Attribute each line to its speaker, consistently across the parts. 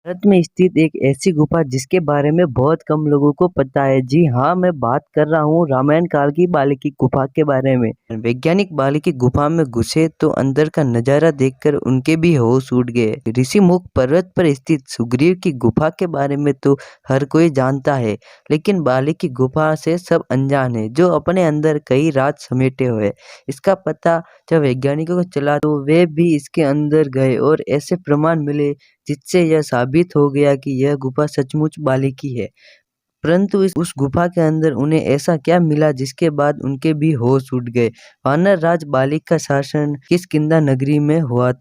Speaker 1: भारत में स्थित एक ऐसी गुफा जिसके बारे में बहुत कम लोगों को पता है। जी हाँ, मैं बात कर रहा हूँ रामायण काल की बाली की गुफा के बारे में। वैज्ञानिक बाली की गुफा में घुसे तो अंदर का नजारा देखकर उनके भी होश उड़ गए। ऋषिमुख पर्वत पर स्थित सुग्रीव की गुफा के बारे में तो हर कोई जानता है, लेकिन बाली की गुफा से सब अनजान है, जो अपने अंदर कई राज समेटे हुए। इसका पता जब वैज्ञानिकों को चला तो वे भी इसके अंदर गए और ऐसे प्रमाण मिले जिससे यह साबित हो गया कि यह गुफा सचमुच बाली की है। परंतु उस गुफा के अंदर उन्हें ऐसा क्या मिला जिसके बाद उनके भी होश उड़ गए। वानर राज बाली का शासन किष्किंधा नगरी में हुआ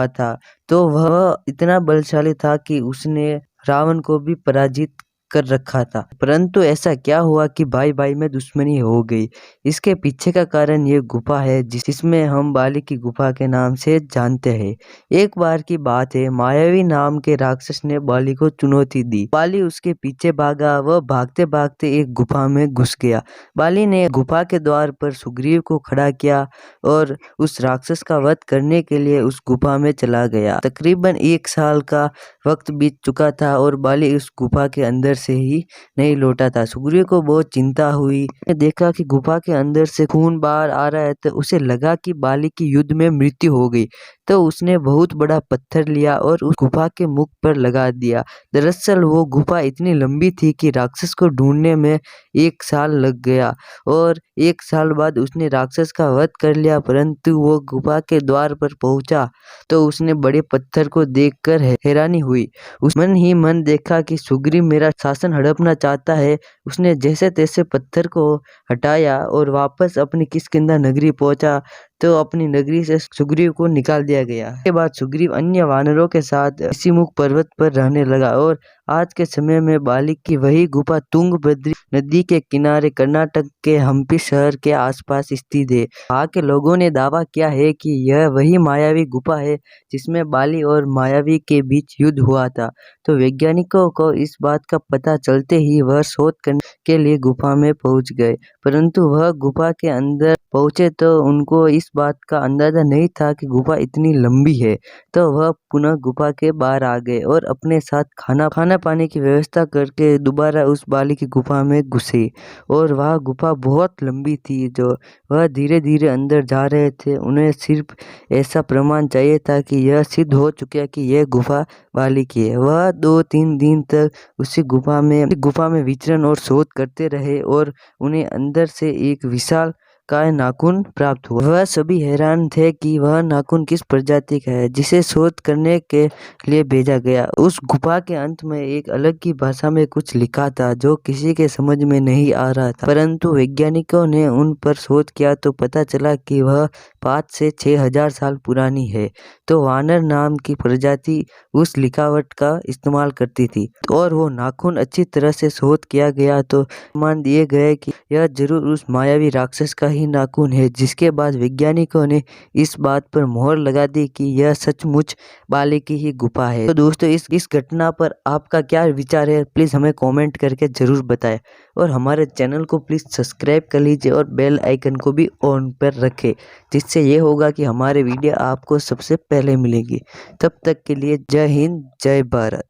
Speaker 1: था। तो वह इतना बलशाली था कि उसने रावण को भी पराजित कर रखा था। परंतु ऐसा क्या हुआ कि भाई भाई में दुश्मनी हो गई। इसके पीछे का कारण ये गुफा है जिसमें हम बाली की गुफा के नाम से जानते हैं। एक बार की बात है, मायावी नाम के राक्षस ने बाली को चुनौती दी। बाली उसके पीछे भागा। वह भागते भागते एक गुफा में घुस गया। बाली ने गुफा के द्वार पर सुग्रीव को खड़ा किया और उस राक्षस का वध करने के लिए उस गुफा में चला गया। तकरीबन 1 साल का वक्त बीत चुका था और बाली उस गुफा के अंदर से ही नहीं लौटा था। सुग्रीव को बहुत चिंता हुई। देखा कि गुफा के अंदर से खून बाहर आ रहा है, तो उसे लगा कि बाली की युद्ध में मृत्यु हो गई। तो उसने बहुत बड़ा पत्थर लिया और उस गुफा के मुख पर लगा दिया। दरअसल वो गुफा इतनी लंबी थी कि राक्षस को ढूंढने में 1 साल लग गया और 1 साल बाद उसने राक्षस का वध कर लिया। परंतु वो गुफा के द्वार पर पहुंचा तो उसने बड़े पत्थर को देखकर हैरानी हुई। उस मन ही मन देखा कि सुग्रीव मेरा शासन हड़पना चाहता है। उसने जैसे तैसे पत्थर को हटाया और वापस अपनी किष्किंधा नगरी पहुंचा। तो अपनी नगरी से सुग्रीव को निकाल दिया गया। इसके बाद सुग्रीव अन्य वानरों के साथ ऋषिमुख पर्वत पर रहने लगा और आज के समय में बाली की वही गुफा तुंगभद्री नदी के किनारे कर्नाटक के हम्पी शहर के आसपास स्थित है। वहाँ के लोगों ने दावा किया है कि यह वही मायावी गुफा है जिसमें बाली और मायावी के बीच युद्ध हुआ था। तो वैज्ञानिकों को इस बात का पता चलते ही वह शोध करने के लिए गुफा में पहुंच गए। परंतु वह गुफा के अंदर पहुंचे तो उनको इस बात का अंदाजा नहीं था कि गुफा इतनी लंबी है। तो वह पुनः गुफा के बाहर आ गए और अपने साथ खाना पाने की व्यवस्था करके दोबारा उस बाली की गुफा में घुसे। और वह गुफा बहुत लंबी थी। जो वह धीरे धीरे अंदर जा रहे थे, उन्हें सिर्फ ऐसा प्रमाण चाहिए था कि यह सिद्ध हो चुका कि यह गुफा बाली की है। वह 2-3 दिन तक उसी गुफा में विचरण और शोध करते रहे और उन्हें अंदर से एक विशाल काय नाखून प्राप्त हुआ। वह सभी हैरान थे कि वह नाखून किस प्रजाति का है जिसे शोध करने के लिए भेजा गया। उस गुफा के अंत में एक अलग की भाषा में कुछ लिखा था जो किसी के समझ में नहीं आ रहा था। परंतु वैज्ञानिकों ने उन पर शोध किया तो पता चला कि वह 5 से 6 हजार साल पुरानी है। तो वानर नाम की प्रजाति उस लिखावट का इस्तेमाल करती थी और वो नाखून अच्छी तरह से शोध किया गया तो मान दिए गए कि यह जरूर उस मायावी राक्षस का ही नाखून है। जिसके बाद वैज्ञानिकों ने इस बात पर मोहर लगा दी कि यह सचमुच बाली की ही गुफा है। तो दोस्तों, इस घटना पर आपका क्या विचार है, प्लीज हमें कमेंट करके जरूर बताएं और हमारे चैनल को प्लीज सब्सक्राइब कर लीजिए और बेल आइकन को भी ऑन पर रखें, जिससे ये होगा कि हमारे वीडियो आपको सबसे पहले मिलेगी। तब तक के लिए जय हिंद, जय भारत।